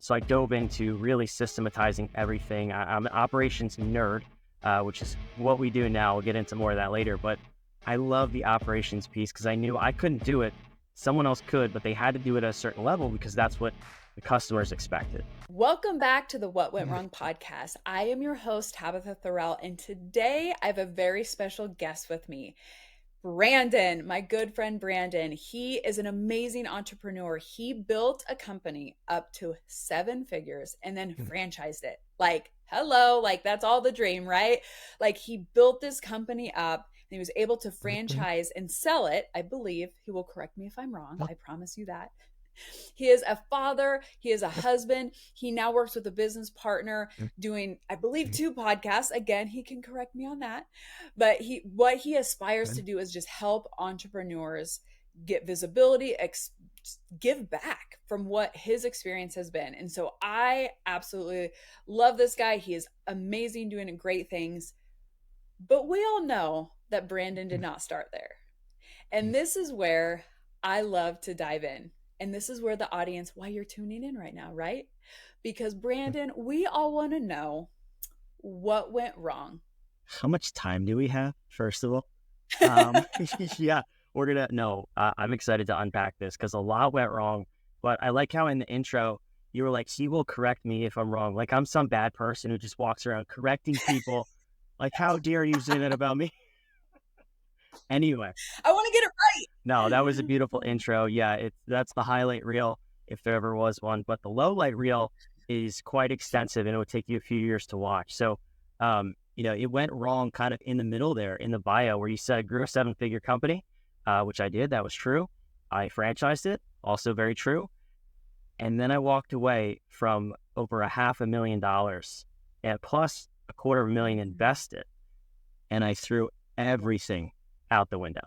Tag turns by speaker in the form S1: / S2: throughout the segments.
S1: So I dove into really systematizing everything. I'm an operations nerd, which is what we do now. We'll get into more of that later. But I love the operations piece because I knew I couldn't do it. Someone else could, but they had to do it at a certain level because that's what the customers expected.
S2: Welcome back to the What Went Wrong podcast. I am your host, Tabatha Thorell, and today I have a very special guest with me. Brandon, my good friend Brandon. He is an amazing entrepreneur. He built a company up to 7 figures and then franchised it. Like, hello, like that's all the dream, right? Like he built this company up and he was able to franchise and sell it. I believe he will correct me if I'm wrong. I promise you that. He is a father. He is a husband. He now works with a business partner doing, I believe, 2 podcasts. Again, he can correct me on that. But what he aspires to do is just help entrepreneurs get visibility, give back from what his experience has been. And so I absolutely love this guy. He is amazing, doing great things. But we all know that Brandon did not start there. And this is where I love to dive in. And this is where the audience, why you're tuning in right now, right? Because Brandon, we all want to know what went wrong.
S1: How much time do we have, first of all? Yeah, I'm excited to unpack this because a lot went wrong. But I like how in the intro, you were like, he will correct me if I'm wrong. Like I'm some bad person who just walks around correcting people. Like, how dare you say that about me? Anyway.
S2: I want to get it right.
S1: No, that was a beautiful intro. Yeah, that's the highlight reel if there ever was one. But the low light reel is quite extensive and it would take you a few years to watch. So, it went wrong kind of in the middle there in the bio where you said I grew a 7-figure company, which I did. That was true. I franchised it, also very true. And then I walked away from over $500,000 and plus $250,000 invested. And I threw everything out the window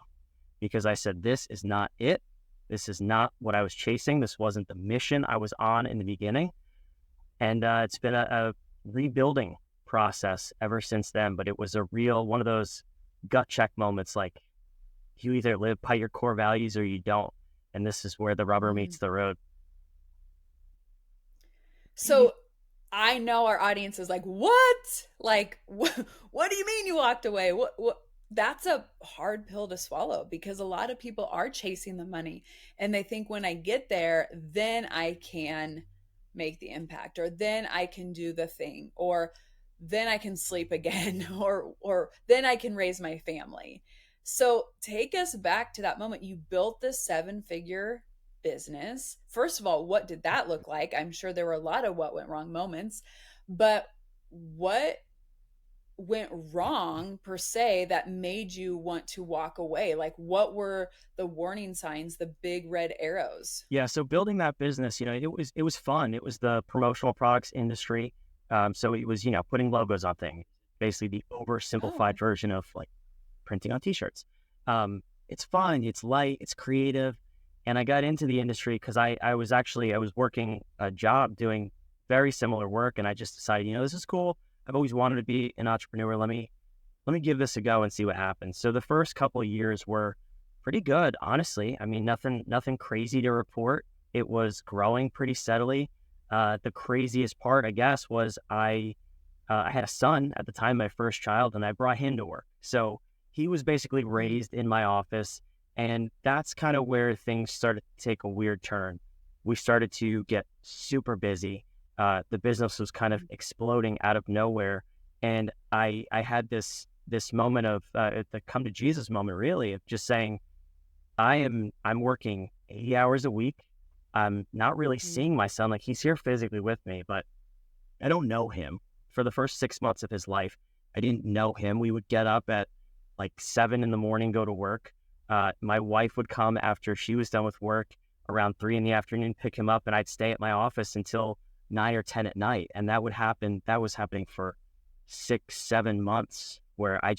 S1: because I said, this is not it. This is not what I was chasing. This wasn't the mission I was on in the beginning. And it's been a rebuilding process ever since then. But it was a real one of those gut check moments. Like you either live by your core values or you don't. And this is where the rubber meets the road.
S2: So I know our audience is like, what? Like, what do you mean you walked away? What? That's a hard pill to swallow because a lot of people are chasing the money and they think when I get there, then I can make the impact or then I can do the thing or then I can sleep again or then I can raise my family. So take us back to that moment. You built this 7-figure business. First of all, what did that look like? I'm sure there were a lot of what went wrong moments, but what went wrong per se that made you want to walk away? Like what were the warning signs, the big red arrows?
S1: Yeah, so building that business, it was fun. It was the promotional products industry. So it was, putting logos on things, basically the oversimplified version of like printing on t-shirts. It's fun, it's light, it's creative. And I got into the industry because I was working a job doing very similar work. And I just decided, this is cool. I've always wanted to be an entrepreneur. Let me give this a go and see what happens. So the first couple of years were pretty good, honestly. I mean, nothing crazy to report. It was growing pretty steadily. The craziest part, I guess, was I had a son at the time, my first child, and I brought him to work. So he was basically raised in my office, and that's kind of where things started to take a weird turn. We started to get super busy. The business was kind of exploding out of nowhere. And I had this moment of the come to Jesus moment, really, of just saying, I'm working 80 hours a week. I'm not really seeing my son. Like he's here physically with me, but I don't know him. For the first 6 months of his life, I didn't know him. We would get up at like 7 a.m, go to work. My wife would come after she was done with work around 3 p.m, pick him up, and I'd stay at my office until 9 or 10 at night. And that was happening for 6-7 months where I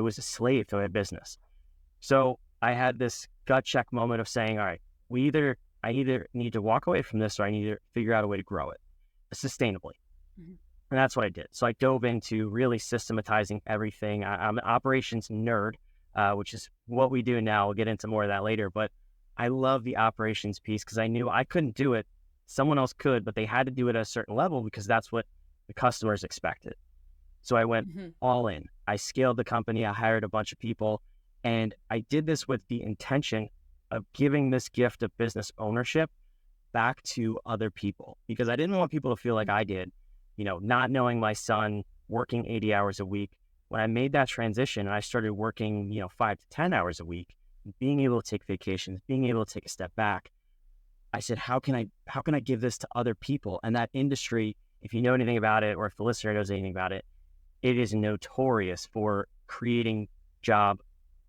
S1: was a slave to my business. So I had this gut check moment of saying, all right, I either need to walk away from this or I need to figure out a way to grow it sustainably. Mm-hmm. And that's what I did. So I dove into really systematizing everything. I'm an operations nerd, which is what we do now. We'll get into more of that later, but I love the operations piece because I knew I couldn't do it. Someone else could, but they had to do it at a certain level because that's what the customers expected. So I went
S2: Hmm.
S1: all in. I scaled the company. I hired a bunch of people, and I did this with the intention of giving this gift of business ownership back to other people, because I didn't want people to feel like I did, not knowing my son, working 80 hours a week. When I made that transition and I started working, 5 to 10 hours a week, being able to take vacations, being able to take a step back, I said, how can I give this to other people? And that industry, if you know anything about it, or if the listener knows anything about it, it is notorious for creating job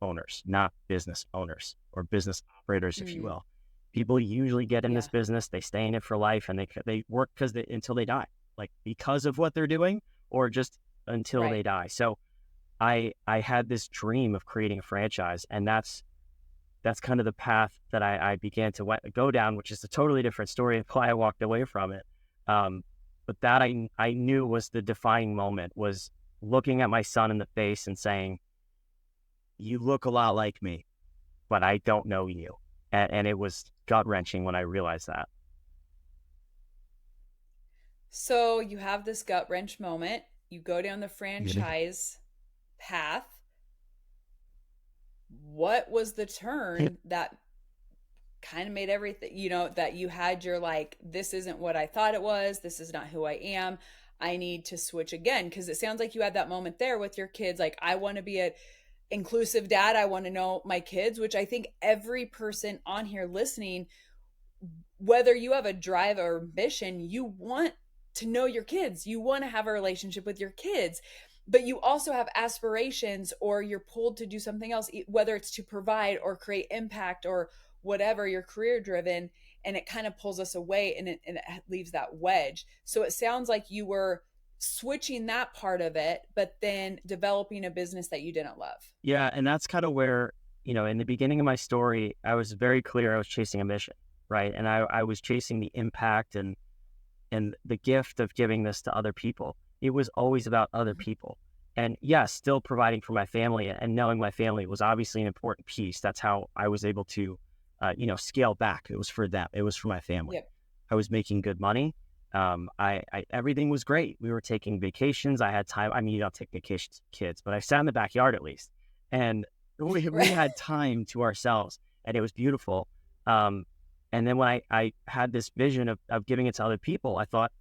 S1: owners, not business owners or business operators, if you
S2: Mm,
S1: will. People usually get in this
S2: yeah.
S1: business, they stay in it for life, and they work until they die, like because of what they're doing, or just until
S2: Right.
S1: they die. So I had this dream of creating a franchise, and that's kind of the path that I began to go down, which is a totally different story of why I walked away from it. Um, but that I knew was the defining moment, was looking at my son in the face and saying, "You look a lot like me, but I don't know you." And it was gut wrenching when I realized that.
S2: So you have this gut wrench moment. You go down the
S1: Yeah.
S2: franchise path. What was the turn that kind of made everything, that you had your like, this isn't what I thought it was. This is not who I am. I need to switch again. Cause it sounds like you had that moment there with your kids. Like, I want to be an inclusive dad. I want to know my kids, which I think every person on here listening, whether you have a drive or mission, you want to know your kids. You want to have a relationship with your kids, but you also have aspirations, or you're pulled to do something else, whether it's to provide or create impact or whatever, you're career driven, and it kind of pulls us away, and it leaves that wedge. So it sounds like you were switching that part of it, but then developing a business that you didn't love.
S1: Yeah, and that's kind of where, in the beginning of my story, I was very clear I was chasing a mission, right? And I was chasing the impact and the gift of giving this to other people. It was always about other
S2: Mhm.
S1: people. And yes, still providing for my family, and knowing my family was obviously an important piece. That's how I was able to, scale back. It was for them. It was for my family.
S2: Yep.
S1: I was making good money. Everything was great. We were taking vacations. I had time. I mean, you don't take vacations with kids, but I sat in the backyard at least. And we
S2: Right.
S1: had time to ourselves, and it was beautiful. Um, and then when I had this vision of giving it to other people, I thought,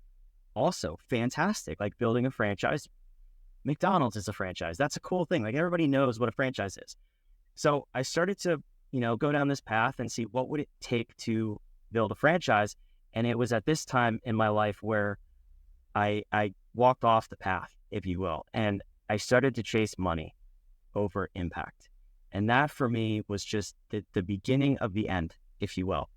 S1: also fantastic, like building a franchise. McDonald's is a franchise. That's a cool thing. Like, everybody knows what a franchise is. So I started to, go down this path and see what would it take to build a franchise. And it was at this time in my life where I walked off the path, if you will, and I started to chase money over impact. And that for me was just the beginning of the end, if you will.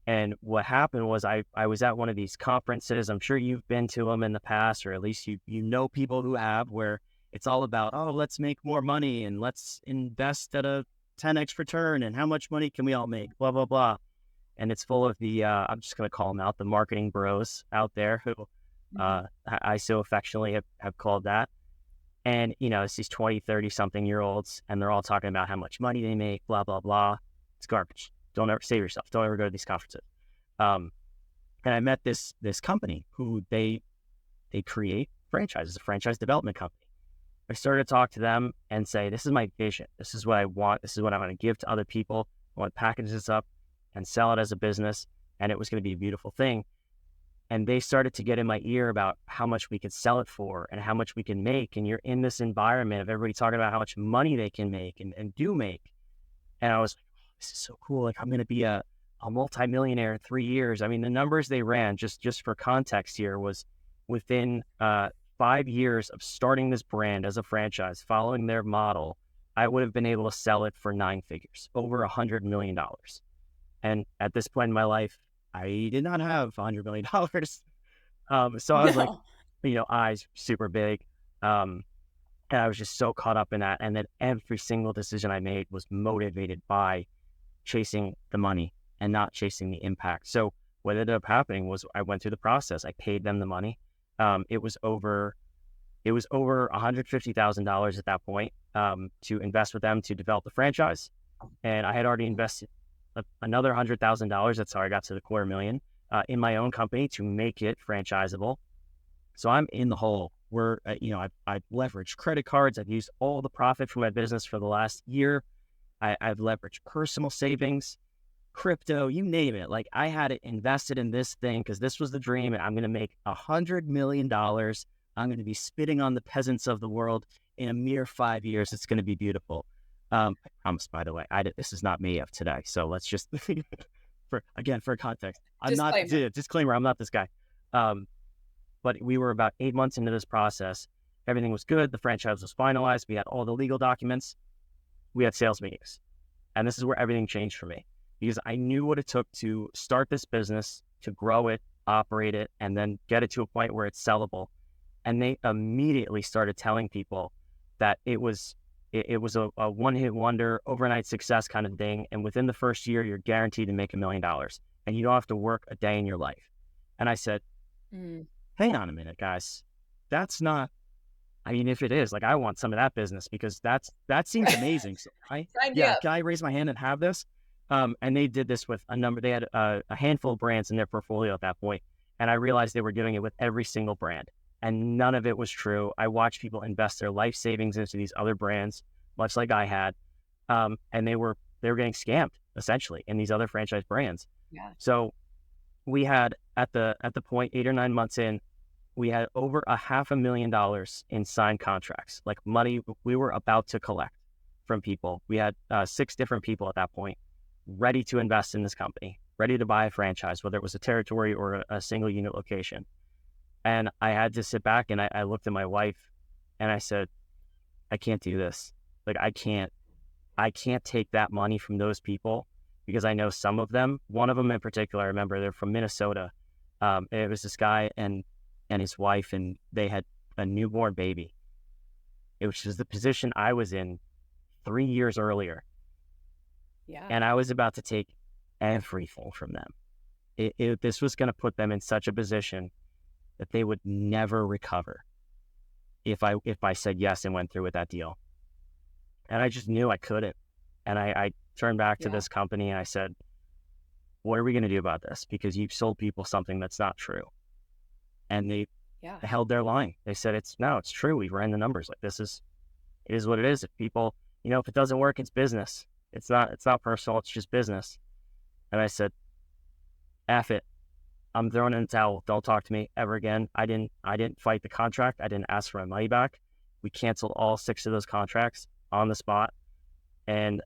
S1: And what happened was I was at one of these conferences. I'm sure you've been to them in the past, or at least you know people who have, where it's all about, oh, let's make more money and let's invest at a 10x return, and how much money can we all make, blah, blah, blah. And it's full of the, I'm just going to call them out, the marketing bros out there who
S2: Mhm.
S1: I so affectionately have called that. And, it's these 20, 30 something year olds, and they're all talking about how much money they make, blah, blah, blah. It's garbage. Don't ever save yourself. Don't ever go to these conferences. Um, and I met this company who they create franchises, a franchise development company. I started to talk to them and say, this is my vision. This is what I want. This is what I want to give to other people. I want to package this up and sell it as a business. And it was going to be a beautiful thing. And they started to get in my ear about how much we could sell it for and how much we can make. And you're in this environment of everybody talking about how much money they can make and do make. And I was like, oh, this is so cool. Like, I'm going to be a multimillionaire in 3 years. I mean, the numbers they ran, just for context here, was within 5 years of starting this brand as a franchise, following their model, I would have been able to sell it for 9 figures, over $100 million. And at this point in my life, I did not have $100 million. So I was like,
S2: No.
S1: eyes super big. Um, and I was just so caught up in that. And then every single decision I made was motivated by chasing the money and not chasing the impact. So what ended up happening was I went through the process. I paid them the money. It was over $150,000 at that point, to invest with them to develop the franchise. And I had already invested another $100,000. That's how I got to the $250,000. in my own company to make it franchisable. So I'm in the hole. I've leveraged credit cards. I've used all the profit from my business for the last year. I've leveraged personal savings, crypto, you name it. Like, I had it invested in this thing because this was the dream, and I'm going to make $100 million. I'm going to be spitting on the peasants of the world in a mere 5 years. It's going to be beautiful. I promise, by the way, this is not me of today. So let's just, for context,
S2: Disclaimer.
S1: disclaimer, I'm not this guy. But we were about 8 months into this process. Everything was good. The franchise was finalized. We had all the legal documents. We had sales meetings. And this is where everything changed for me, because I knew what it took to start this business, to grow it, operate it, and then get it to a point where it's sellable. And they immediately started telling people that it was a one-hit wonder, overnight success kind of thing. And within the first year, you're guaranteed to make $1 million, and you don't have to work a day in your life. And I said, hang on a minute, guys. That's not, I mean, if it is, like, I want some of that business, because that seems amazing. So can I raise my hand and have this? And they did this with they had a handful of brands in their portfolio at that point. And I realized they were doing it with every single brand, and none of it was true. I watched people invest their life savings into these other brands, much like I had. And they were getting scammed, essentially, in these other franchise brands.
S2: Yeah.
S1: So we had, at the point 8 or 9 months in, we had over $500,000 in signed contracts, like money we were about to collect from people. We had 6 different people at that point ready to invest in this company, ready to buy a franchise, whether it was a territory or a single unit location. And I had to sit back, and I looked at my wife and I said, I can't do this. Like, I can't take that money from those people, because I know some of them. One of them in particular, I remember, they're from Minnesota. It was this guy and his wife, and they had a newborn baby, which was the position I was in 3 years earlier.
S2: Yeah.
S1: And I was about to take everything from them. This was going to put them in such a position that they would never recover if I said yes and went through with that deal. And I just knew I couldn't. And I turned back to this company and I said, what are we going to do about this? Because you've sold people something that's not true. And they held their line. They said, it's true. We ran the numbers. Like, it is what it is. If people, if it doesn't work, it's business. It's not personal. It's just business. And I said, F it. I'm throwing in the towel. Don't talk to me ever again. I didn't fight the contract. I didn't ask for my money back. We canceled all 6 of those contracts on the spot. And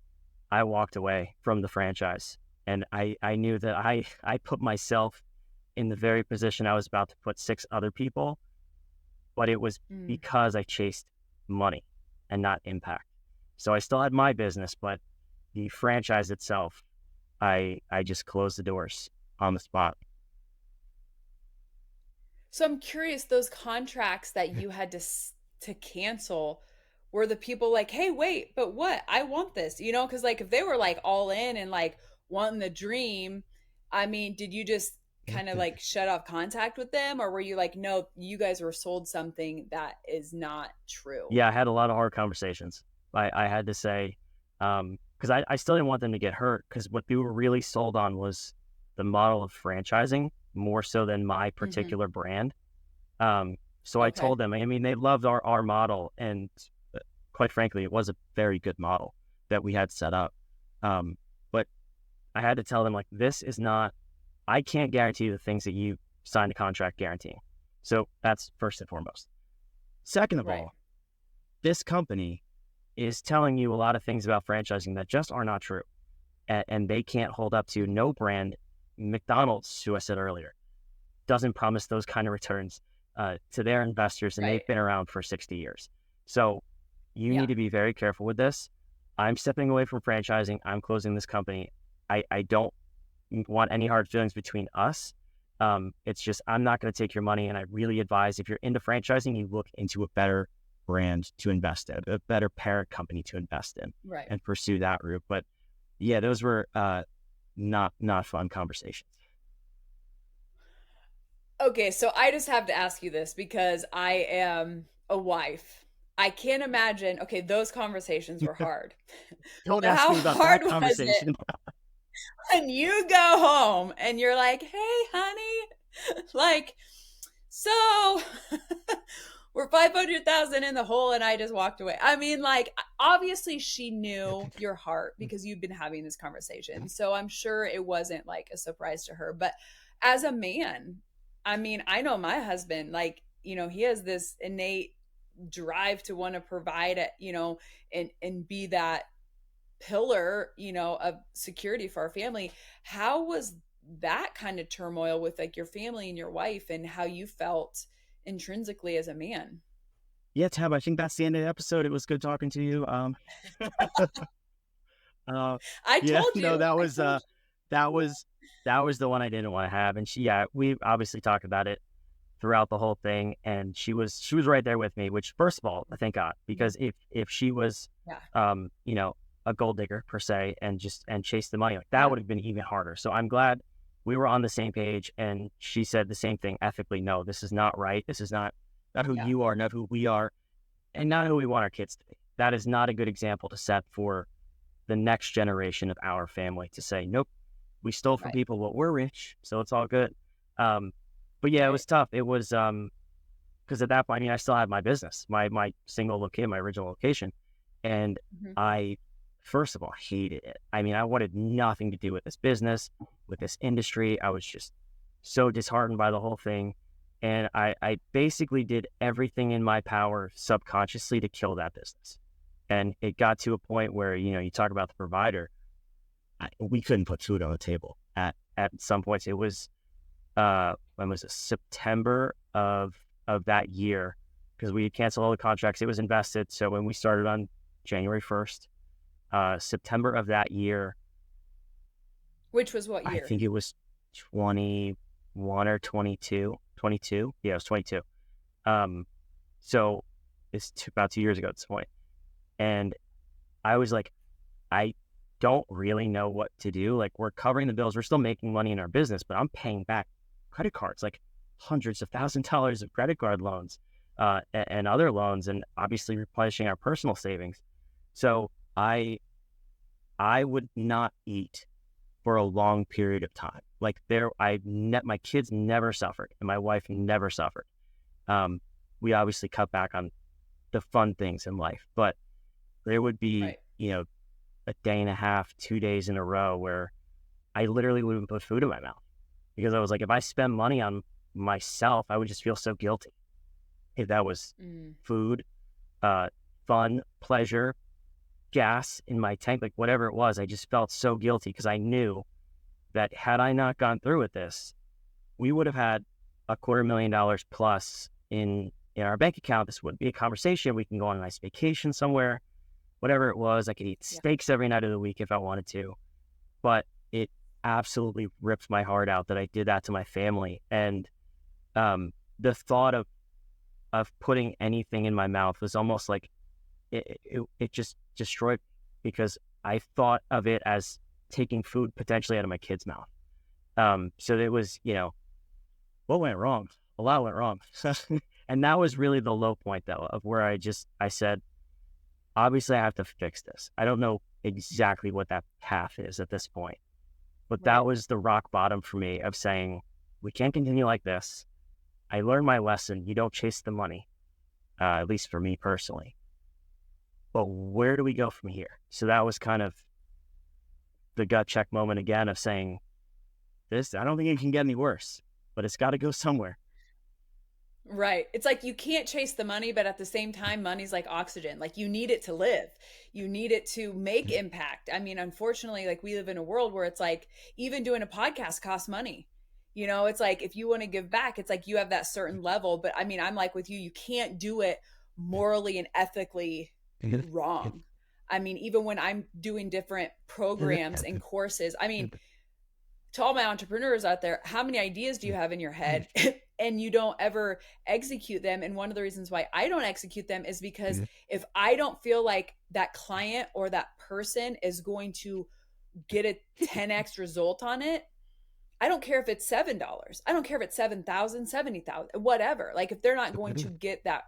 S1: I walked away from the franchise. And I knew that I put myself in the very position I was about to put 6 other people, but it was because I chased money and not impact. So I still had my business, but the franchise itself, I just closed the doors on the spot.
S2: So I'm curious, those contracts that you had to cancel, were the people like, hey, wait, but what? I want this, because, like, if they were, like, all in and, like, wanting the dream, I mean, did you just kind of, like, shut off contact with them, or were you like, no, you guys were sold something that is not true?
S1: Yeah, I had a lot of hard conversations. I had to say, because I still didn't want them to get hurt, because what they were really sold on was the model of franchising more so than my particular brand. So I told them, I mean, they loved our model, and quite frankly, it was a very good model that we had set up. But I had to tell them, like, this is not, I can't guarantee the things that you signed a contract guaranteeing. So that's first and foremost. Second of all, this company is telling you a lot of things about franchising that just are not true. And they can't hold up to no brand. McDonald's, who I said earlier, doesn't promise those kind of returns to their investors, and they've been around for 60 years. So you need to be very careful with this. I'm stepping away from franchising. I'm closing this company. I don't want any hard feelings between us. It's just, I'm not going to take your money. And I really advise, if you're into franchising, you look into a better brand to invest in, a better parent company to invest in, and pursue that route. But yeah, those were not fun conversations.
S2: Okay, so I just have to ask you this because I am a wife. I can't imagine. Okay, those conversations were hard.
S1: Don't ask me about that conversation.
S2: And you go home and you're like, hey, honey, like, so we're 500,000 in the hole and I just walked away. I mean, like, obviously she knew your heart because you've been having this conversation. So I'm sure it wasn't like a surprise to her. But as a man, I mean, I know my husband, like, he has this innate drive to want to provide it, and be that pillar, of security for our family. How was that kind of turmoil with like your family and your wife and how you felt intrinsically as a man?
S1: Yeah, Tab, I think that's the end of the episode. It was good talking to you. Uh,
S2: I
S1: yeah,
S2: told
S1: no,
S2: you.
S1: that
S2: I
S1: was
S2: told
S1: that was that was the one I didn't want to have, and yeah, we obviously talked about it throughout the whole thing, and she was right there with me. Which, first of all, I thank God,
S2: you.
S1: because if she was,
S2: Yeah.
S1: you know, a gold digger per se, and chased the money, like that
S2: Yeah.
S1: would have been even harder. So I'm glad we were on the same page, and she said the same thing ethically. No, this is not right. This is not who
S2: Yeah.
S1: you are, not who we are, and not who we want our kids to be. That is not a good example to set for the next generation of our family to say, nope, we stole from
S2: Right.
S1: people, but we're rich, so it's all good. Um, but yeah, it
S2: Right.
S1: was tough. It was because at that point, I mean, I still had my business, my single location, my original location, and
S2: Mhm.
S1: I, first of all, hated it. I mean, I wanted nothing to do with this business, with this industry. I was just so disheartened by the whole thing. And I basically did everything in my power subconsciously to kill that business. And it got to a point where, you talk about the provider, we couldn't put food on the table at some points. It was, when was it? September of that year, because we had canceled all the contracts. It was invested. So when we started on January 1st, September of that year,
S2: Which was what
S1: I
S2: year?
S1: think it was 21 or 22, 22. Yeah, it was 22. Um, so it's about 2 years ago at this point. And I was like, I don't really know what to do. Like, we're covering the bills. We're still making money in our business, but I'm paying back credit cards, like hundreds of $1,000s of credit card loans, and other loans, and obviously replenishing our personal savings. So I would not eat for a long period of time. Like, my kids never suffered, and my wife never suffered. Um, we obviously cut back on the fun things in life, but there would be,
S2: Right.
S1: a day and a half, 2 days in a row where I literally wouldn't put food in my mouth, because I was like, if I spend money on myself, I would just feel so guilty. If that was
S2: Mm.
S1: food, uh, fun, pleasure, gas in my tank, like whatever it was, I just felt so guilty because I knew that had I not gone through with this, we would have had $250,000 plus in our bank account. This wouldn't be a conversation. We can go on a nice vacation somewhere, whatever it was. I could eat
S2: Yeah.
S1: steaks every night of the week if I wanted to, but it absolutely ripped my heart out that I did that to my family. And the thought of putting anything in my mouth was almost like it just destroyed me, because I thought of it as taking food potentially out of my kid's mouth. So it was, what went wrong? A lot went wrong. And that was really the low point, though, of where I said, obviously I have to fix this. I don't know exactly what that path is at this point, but that
S2: Right.
S1: was the rock bottom for me of saying, we can't continue like this. I learned my lesson. You don't chase the money, at least for me personally. But where do we go from here? So that was kind of the gut check moment again of saying, I don't think it can get any worse, but it's got to go somewhere.
S2: Right. It's like you can't chase the money, but at the same time, money's like oxygen. Like you need it to live. You need it to make impact. I mean, unfortunately, like we live in a world where it's like even doing a podcast costs money. It's like if you want to give back, it's like you have that certain level. But I mean, I'm like with you, you can't do it morally and ethically wrong. I mean, even when I'm doing different programs and courses, I mean, to all my entrepreneurs out there, how many ideas do you have in your head and you don't ever execute them? And one of the reasons why I don't execute them is because if I don't feel like that client or that person is going to get a 10x result on it, I don't care if it's $7. I don't care if it's 7,000, 70,000, whatever. Like if they're not going to get that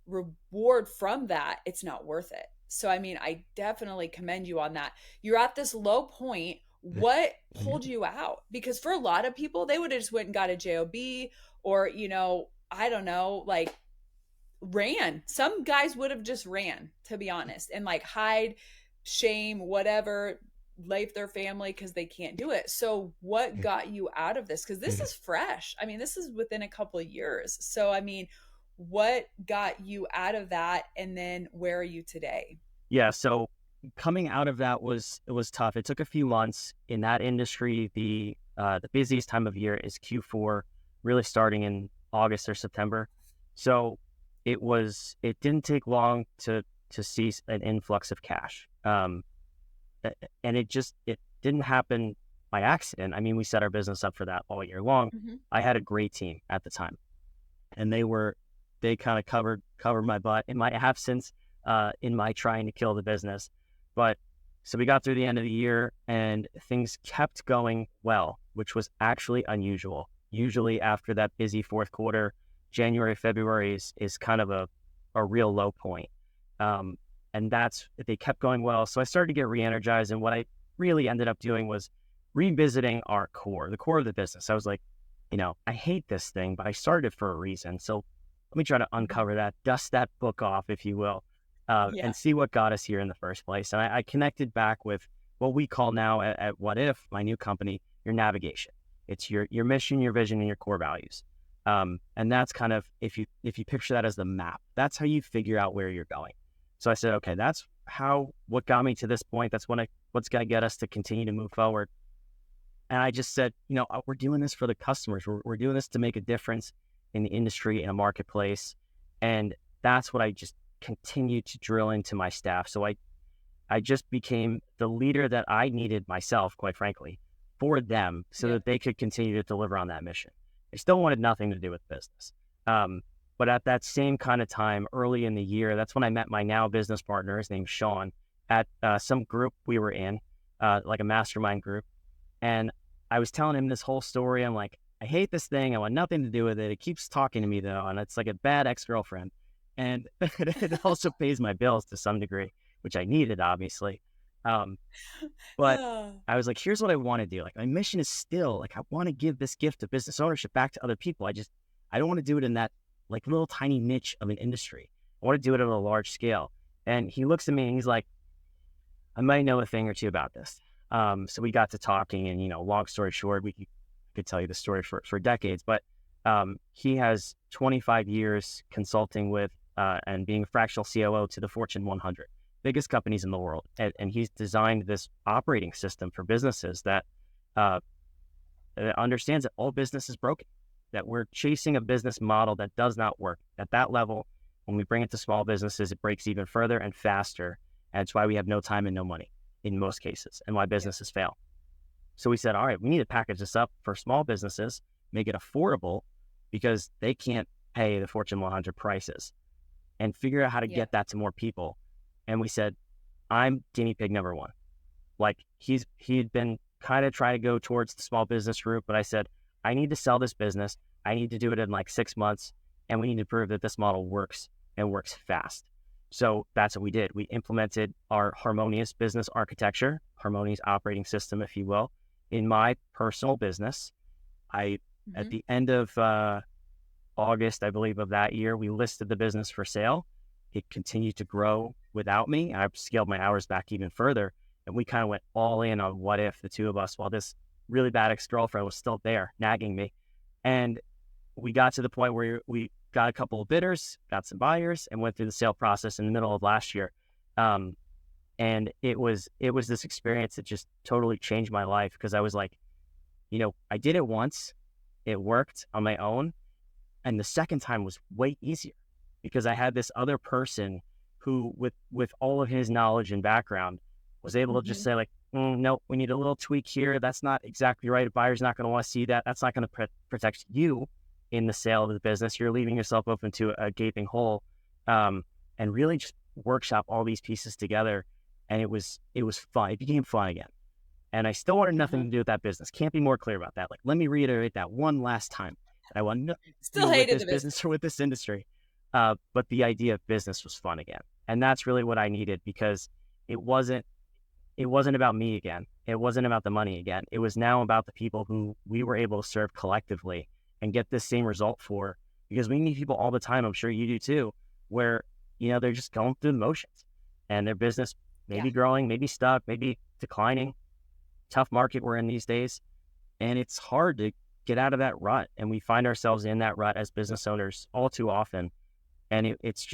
S2: reward from that, it's not worth it. So I mean, I definitely commend you on that. You're at this low point What pulled you out? Because for a lot of people, they would have just went and got a job, or, I don't know, like ran. Some guys would have just ran, to be honest, and like hide, shame, whatever, leave their family because they can't do it. So what got you out of this? Because this is fresh. I mean, this is within a couple of years. So I mean, what got you out of that, and then where are you today?
S1: Yeah, so coming out of that was tough. It took a few months in that industry. The busiest time of year is Q4, really starting in August or September. So it didn't take long to see an influx of cash. And it didn't happen by accident. I mean, we set our business up for that all year long.
S2: Mm-hmm.
S1: I had a great team at the time, and they kind of covered my butt in my absence, in my trying to kill the business. But so we got through the end of the year and things kept going well, which was actually unusual. Usually after that busy fourth quarter, January, February is kind of a real low point. And they kept going well. So I started to get re-energized. And what I really ended up doing was revisiting the core of the business. I was like, I hate this thing, but I started for a reason. So let me try to uncover that, dust that book off, if you will,
S2: Yeah.
S1: and see what got us here in the first place. And I connected back with what we call now at Whadif, my new company, your navigation. It's your mission, your vision, and your core values. And that's kind of, if you picture that as the map, that's how you figure out where you're going. So I said, okay, that's what got me to this point. That's what's going to get us to continue to move forward. And I just said, we're doing this for the customers. We're doing this to make a difference in the industry, in a marketplace. And that's what I just continued to drill into my staff. So I just became the leader that I needed myself, quite frankly, for them so
S2: Yeah.
S1: that they could continue to deliver on that mission. I still wanted nothing to do with business. But at that same kind of time, early in the year, that's when I met my now business partner. His name's Sean, at some group we were in, like a mastermind group. And I was telling him this whole story. I'm like, I hate this thing. I want nothing to do with it. It keeps talking to me though. And it's like a bad ex-girlfriend. And it also pays my bills to some degree, which I needed, obviously. Um, but
S2: Oh,
S1: I was like, here's what I want to do. Like, my mission is still like, I want to give this gift of business ownership back to other people. I don't want to do it in that like little tiny niche of an industry. I want to do it at a large scale. And he looks at me and he's like, I might know a thing or two about this. So we got to talking, and long story short, could tell you the story for decades. But he has 25 years consulting with and being a fractional COO to the Fortune 100, biggest companies in the world, and he's designed this operating system for businesses that understands that all business is broken, that we're chasing a business model that does not work at that level. When we bring it to small businesses, it breaks even further and faster. And it's why we have no time and no money in most cases, and why
S2: yeah.
S1: businesses fail. So we said, all right, we need to package this up for small businesses, make it affordable because they can't pay the Fortune 100 prices, and figure out how to
S2: Yeah.
S1: get that to more people. And we said, I'm guinea pig number one. Like he'd been kind of trying to go towards the small business route, but I said, I need to sell this business. I need to do it in like 6 months, and we need to prove that this model works and works fast. So that's what we did. We implemented our harmonious business architecture, harmonious operating system, if you will, in my personal business. At
S2: Mm-hmm.
S1: the end of August, I believe, of that year, we listed the business for sale. It continued to grow without me. I scaled my hours back even further, and we kind of went all in on Whadif, the two of us, while this really bad ex-girlfriend was still there nagging me. And we got to the point where we got a couple of bidders, got some buyers, and went through the sale process in the middle of last year. And it was this experience that just totally changed my life, because I was like, I did it once, it worked on my own, and the second time was way easier because I had this other person who, with all of his knowledge and background, was able to just
S2: Mm-hmm.
S1: say like, no, we need a little tweak here. That's not exactly right. A buyer's not going to want to see that. That's not going to protect you in the sale of the business. You're leaving yourself open to a gaping hole. And really just workshop all these pieces together. And it was fun. It became fun again. And I still wanted nothing
S2: Uh-huh.
S1: to do with that business. Can't be more clear about that. Like, let me reiterate that one last time. I want nothing to
S2: Still
S1: do with
S2: hated
S1: this
S2: the
S1: business or
S2: business.
S1: with this industry. But the idea of business was fun again. And that's really what I needed, because it wasn't it wasn't about me again. It wasn't about the money again. It was now about the people who we were able to serve collectively and get this same result for, because we meet people all the time, I'm sure you do too, where, they're just going through the motions and their business may
S2: Yeah.
S1: be growing, maybe stuck, maybe declining. Tough market we're in these days. And it's hard to get out of that rut. And we find ourselves in that rut as business owners all too often. And it's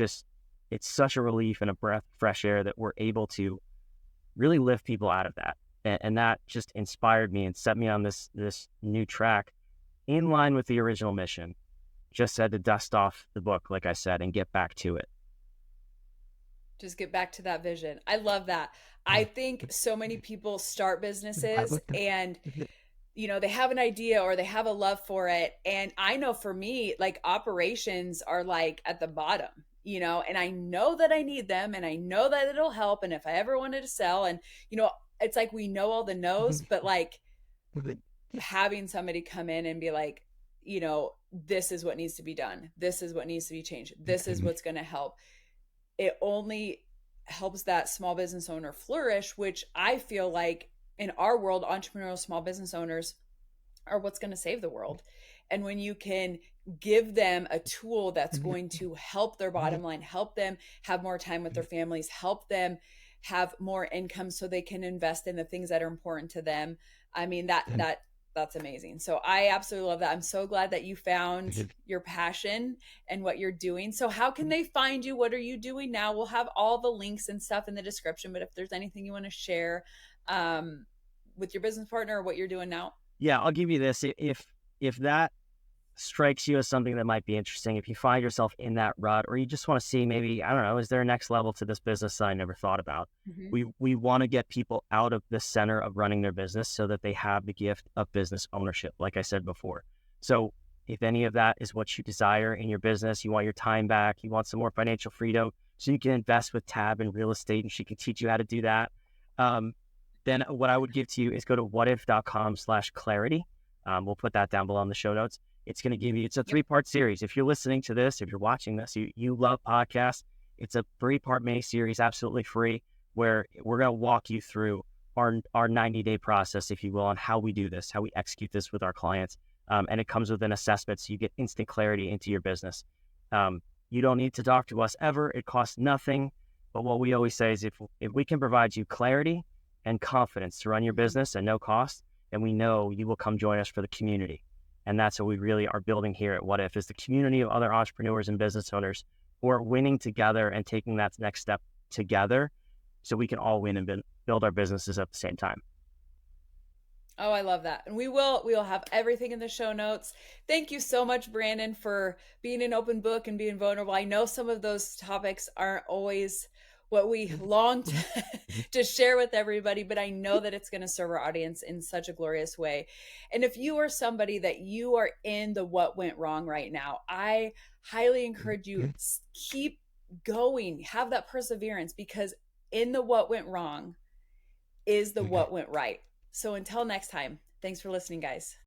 S1: such a relief and a breath of fresh air that we're able to really lift people out of that. And that just inspired me and set me on this new track in line with the original mission. Just had to dust off the book, like I said, and get back to it.
S2: Just get back to that vision. I love that. I think so many people start businesses and they have an idea or they have a love for it. And I know for me, like operations are like at the bottom, and I know that I need them and I know that it'll help. And if I ever wanted to sell, and, it's like we know all the no's, but like having somebody come in and be like, this is what needs to be done. This is what needs to be changed. This is what's going to help. It only helps that small business owner flourish, which I feel like in our world, entrepreneurial small business owners are what's going to save the world. And when you can give them a tool that's going to help their bottom line, help them have more time with their families, help them have more income so they can invest in the things that are important to them. I mean, that's amazing. So I absolutely love that. I'm so glad that you found your passion and what you're doing. So how can they find you? What are you doing now? We'll have all the links and stuff in the description, but if there's anything you want to share with your business partner or what you're doing now.
S1: Yeah, I'll give you this. If that strikes you as something that might be interesting, if you find yourself in that rut, or you just want to see maybe, I don't know, is there a next level to this business that I never thought about?
S2: Mm-hmm.
S1: We want to get people out of the center of running their business so that they have the gift of business ownership, like I said before. So if any of that is what you desire in your business, you want your time back, you want some more financial freedom so you can invest with Tab in real estate and she can teach you how to do that. Then what I would give to you is go to whatif.com/clarity. We'll put that down below in the show notes. It's going to give you, it's a 3-part series. If you're listening to this, if you're watching this, you love podcasts, it's a 3-part mini series, absolutely free, where we're going to walk you through our 90-day process, if you will, on how we do this, how we execute this with our clients. And it comes with an assessment so you get instant clarity into your business. You don't need to talk to us ever. It costs nothing. But what we always say is if we can provide you clarity and confidence to run your business at no cost, then we know you will come join us for the community. And that's what we really are building here at What If, is the community of other entrepreneurs and business owners who are winning together and taking that next step together so we can all win and build our businesses at the same time.
S2: Oh, I love that. And we will have everything in the show notes. Thank you so much, Brandon, for being an open book and being vulnerable. I know some of those topics aren't always what we long to share with everybody, but I know that it's going to serve our audience in such a glorious way. And if you are somebody that you are in the what went wrong right now, I highly encourage you, keep going, have that perseverance, because in the what went wrong is the what went right. So until next time, thanks for listening, guys.